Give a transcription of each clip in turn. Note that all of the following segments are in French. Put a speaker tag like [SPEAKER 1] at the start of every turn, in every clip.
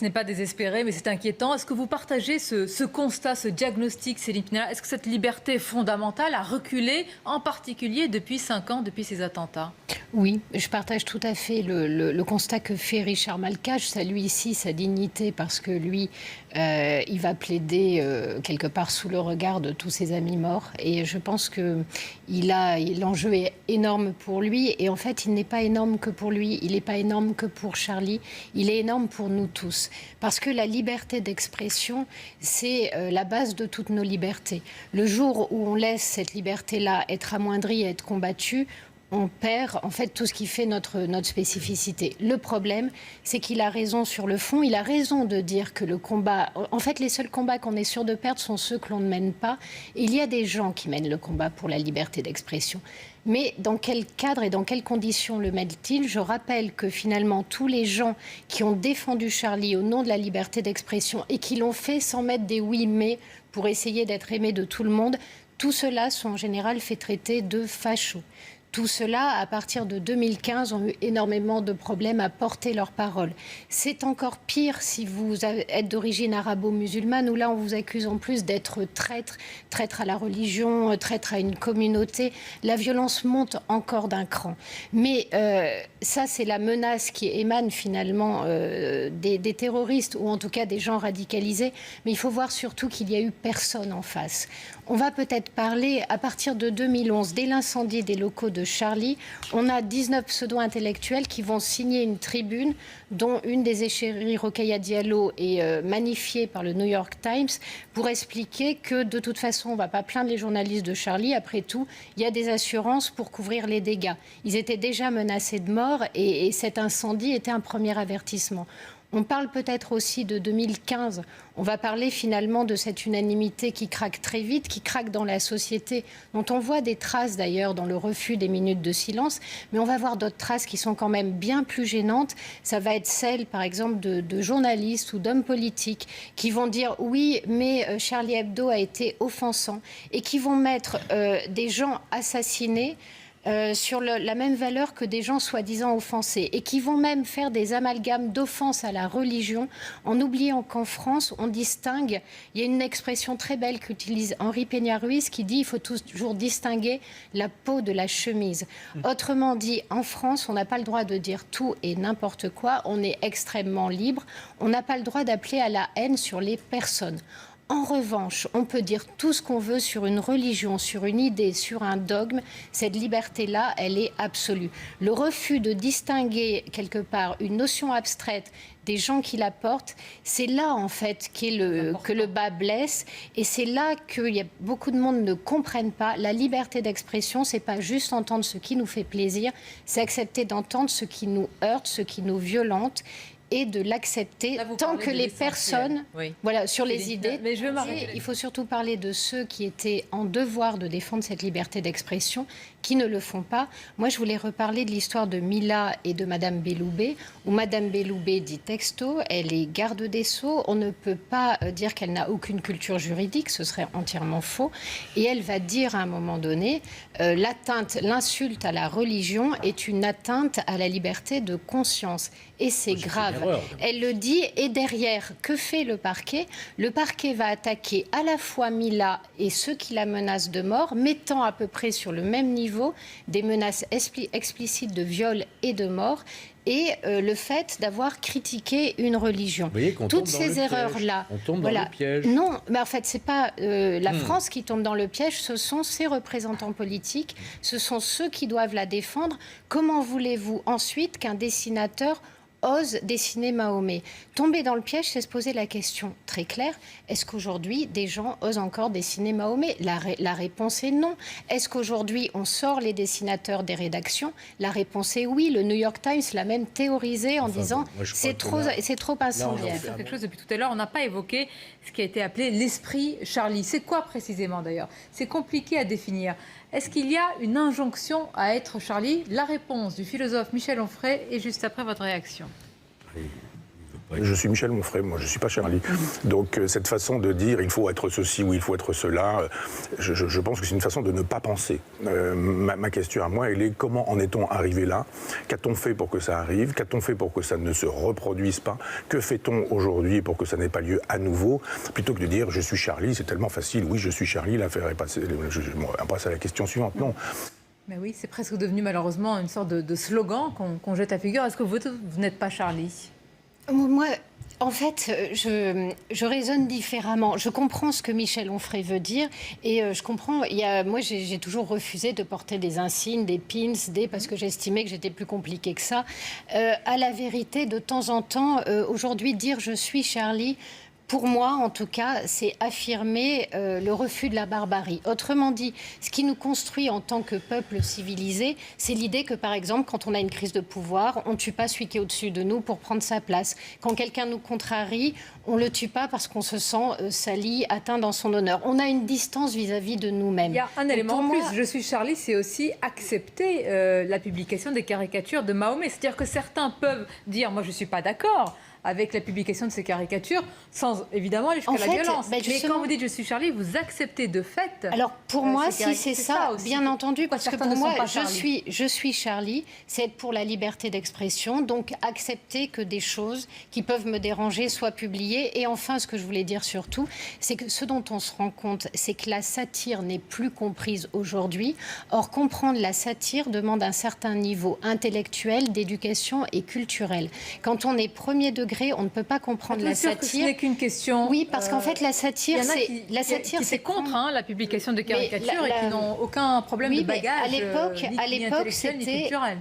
[SPEAKER 1] ce n'est pas désespéré, mais c'est inquiétant. Est-ce que vous partagez ce constat, ce diagnostic, Céline Pina? Est-ce que cette liberté fondamentale a reculé, en particulier depuis 5 ans, depuis ces attentats?
[SPEAKER 2] Oui, je partage tout à fait le constat que fait Richard Malka. Je salue ici sa dignité parce que lui, il va plaider quelque part sous le regard de tous ses amis morts. Et je pense que l'enjeu est énorme pour lui. Et en fait, il n'est pas énorme que pour lui. Il n'est pas énorme que pour Charlie. Il est énorme pour nous tous. Parce que la liberté d'expression, c'est la base de toutes nos libertés. Le jour où on laisse cette liberté-là être amoindrie, être combattue, on perd en fait tout ce qui fait notre spécificité. Le problème, c'est qu'il a raison sur le fond. Il a raison de dire que le combat... En fait, les seuls combats qu'on est sûr de perdre sont ceux que l'on ne mène pas. Et il y a des gens qui mènent le combat pour la liberté d'expression. Mais dans quel cadre et dans quelles conditions le mènent-ils? Je rappelle que finalement, tous les gens qui ont défendu Charlie au nom de la liberté d'expression et qui l'ont fait sans mettre des oui mais pour essayer d'être aimés de tout le monde, tout cela sont en général fait traiter de fachos. Tout cela, à partir de 2015, ont eu énormément de problèmes à porter leurs paroles. C'est encore pire si vous êtes d'origine arabo-musulmane, où là, on vous accuse en plus d'être traître, traître à la religion, traître à une communauté. La violence monte encore d'un cran. Mais ça, c'est la menace qui émane finalement des terroristes, ou en tout cas des gens radicalisés. Mais il faut voir surtout qu'il n'y a eu personne en face. On va peut-être parler, à partir de 2011, dès l'incendie des locaux de Charlie, on a 19 pseudo-intellectuels qui vont signer une tribune dont une des égéries, Rokhaya Diallo, est magnifiée par le New York Times pour expliquer que de toute façon, on ne va pas plaindre les journalistes de Charlie. Après tout, il y a des assurances pour couvrir les dégâts. Ils étaient déjà menacés de mort et cet incendie était un premier avertissement. On parle peut-être aussi de 2015. On va parler finalement de cette unanimité qui craque très vite, qui craque dans la société, dont on voit des traces d'ailleurs dans le refus des minutes de silence. Mais on va voir d'autres traces qui sont quand même bien plus gênantes. Ça va être celle, par exemple, de journalistes ou d'hommes politiques qui vont dire oui, mais Charlie Hebdo a été offensant et qui vont mettre des gens assassinés sur la même valeur que des gens soi-disant offensés et qui vont même faire des amalgames d'offense à la religion en oubliant qu'en France, on distingue, il y a une expression très belle qu'utilise Henri Peña-Ruiz qui dit il faut toujours distinguer la peau de la chemise. Autrement dit, en France, on n'a pas le droit de dire tout et n'importe quoi, on est extrêmement libre, on n'a pas le droit d'appeler à la haine sur les personnes. En revanche, on peut dire tout ce qu'on veut sur une religion, sur une idée, sur un dogme. Cette liberté-là, elle est absolue. Le refus de distinguer quelque part une notion abstraite des gens qui la portent, c'est là en fait que le bas blesse et c'est là que beaucoup de monde ne comprennent pas. La liberté d'expression, c'est pas juste entendre ce qui nous fait plaisir, c'est accepter d'entendre ce qui nous heurte, ce qui nous violente et de l'accepter tant que les personnes, voilà, sur les idées. Mais je veux il faut surtout parler de ceux qui étaient en devoir de défendre cette liberté d'expression, qui ne le font pas. Moi, je voulais reparler de l'histoire de Mila et de Madame Belloubet, où Madame Belloubet dit texto, elle est garde des Sceaux, on ne peut pas dire qu'elle n'a aucune culture juridique, ce serait entièrement faux, et elle va dire à un moment donné, l'insulte à la religion est une atteinte à la liberté de conscience, et c'est grave. Elle le dit, et derrière, que fait le parquet? Le parquet va attaquer à la fois Mila et ceux qui la menacent de mort, mettant à peu près sur le même niveau des menaces explicites de viol et de mort, et le fait d'avoir critiqué une religion.
[SPEAKER 3] Vous voyez qu'on
[SPEAKER 2] Toutes
[SPEAKER 3] tombe
[SPEAKER 2] ces erreurs-là,
[SPEAKER 3] on tombe dans le piège.
[SPEAKER 2] Non, mais en fait, c'est pas la France qui tombe dans le piège, ce sont ses représentants politiques, ce sont ceux qui doivent la défendre. Comment voulez-vous ensuite qu'un dessinateur ose dessiner Mahomet? Tomber dans le piège, c'est se poser la question très claire. Est-ce qu'aujourd'hui, des gens osent encore dessiner Mahomet? La réponse est non. Est-ce qu'aujourd'hui, on sort les dessinateurs des rédactions? La réponse est oui. Le New York Times l'a même théorisé en disant c'est trop incendiaire.
[SPEAKER 1] C'est quelque chose depuis tout à l'heure. On n'a pas évoqué ce qui a été appelé l'esprit Charlie. C'est quoi précisément d'ailleurs? C'est compliqué à définir. Est-ce qu'il y a une injonction à être Charlie? La réponse du philosophe Michel Onfray est juste après votre réaction.
[SPEAKER 3] Il ne veut Je suis Michel Onfray, moi je ne suis pas Charlie. Donc cette façon de dire il faut être ceci ou il faut être cela, je pense que c'est une façon de ne pas penser. Ma question à moi, elle est comment en est-on arrivé là? Qu'a-t-on fait pour que ça arrive? Qu'a-t-on fait pour que ça ne se reproduise pas? Que fait-on aujourd'hui pour que ça n'ait pas lieu à nouveau? Plutôt que de dire je suis Charlie, c'est tellement facile, oui je suis Charlie, l'affaire est passée, on passe à la question suivante. Non.
[SPEAKER 1] Mais oui, c'est presque devenu malheureusement une sorte de slogan qu'on jette à figure. Est-ce que vous n'êtes pas Charlie?
[SPEAKER 2] Moi, en fait, je raisonne différemment. Je comprends ce que Michel Onfray veut dire et je comprends. Moi, j'ai toujours refusé de porter des insignes, des pins, parce que j'estimais que j'étais plus compliquée que ça. À la vérité, de temps en temps, aujourd'hui, dire je suis Charlie. Pour moi, en tout cas, c'est affirmer le refus de la barbarie. Autrement dit, ce qui nous construit en tant que peuple civilisé, c'est l'idée que, par exemple, quand on a une crise de pouvoir, on ne tue pas celui qui est au-dessus de nous pour prendre sa place. Quand quelqu'un nous contrarie, on ne le tue pas parce qu'on se sent sali, atteint dans son honneur. On a une distance vis-à-vis de nous-mêmes.
[SPEAKER 1] Il y a un élément en plus. Je suis Charlie, c'est aussi accepter la publication des caricatures de Mahomet. C'est-à-dire que certains peuvent dire « moi, je ne suis pas d'accord ». Avec la publication de ces caricatures, sans évidemment aller jusqu'à la violence. Mais quand vous dites je suis Charlie, vous acceptez de fait.
[SPEAKER 2] Alors pour moi, si c'est ça, bien entendu, parce que pour moi, je suis Charlie, c'est être pour la liberté d'expression, donc accepter que des choses qui peuvent me déranger soient publiées. Et enfin, ce que je voulais dire surtout, c'est que ce dont on se rend compte, c'est que la satire n'est plus comprise aujourd'hui. Or, comprendre la satire demande un certain niveau intellectuel, d'éducation et culturel. Quand on est premier degré, on ne peut pas comprendre la satire.
[SPEAKER 1] Ce n'est qu'une question.
[SPEAKER 2] Oui, parce qu'en fait, la satire,
[SPEAKER 1] c'est contre la publication de caricatures et qui n'ont aucun problème de bagage.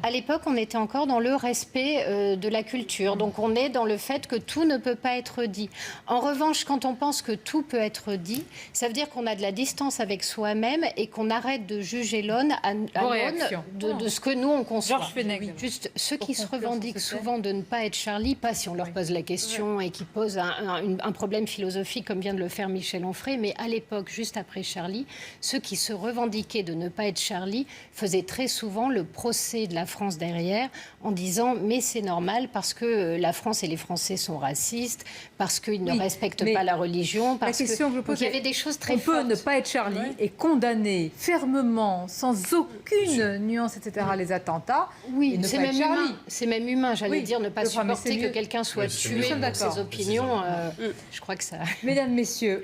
[SPEAKER 2] À l'époque, on était encore dans le respect de la culture. Donc, on est dans le fait que tout ne peut pas être dit. En revanche, quand on pense que tout peut être dit, ça veut dire qu'on a de la distance avec soi-même et qu'on arrête de juger l'homme à l'aune de ce que nous on conçoit. Juste ceux qui se revendiquent souvent de ne pas être Charlie, pas si on leur pose la question et qui pose un problème philosophique comme vient de le faire Michel Onfray, mais à l'époque, juste après Charlie, ceux qui se revendiquaient de ne pas être Charlie faisaient très souvent le procès de la France derrière en disant mais c'est normal parce que la France et les Français sont racistes, parce qu'ils ne respectent pas la religion, parce qu'il y avait des choses très fortes.
[SPEAKER 1] On peut ne pas être Charlie et condamner fermement, sans aucune nuance, etc., les attentats.
[SPEAKER 2] Oui, c'est même humain. C'est même humain, j'allais dire, ne pas supporter que quelqu'un soit tué pour ses opinions. Je crois que ça...
[SPEAKER 1] Mesdames, Messieurs,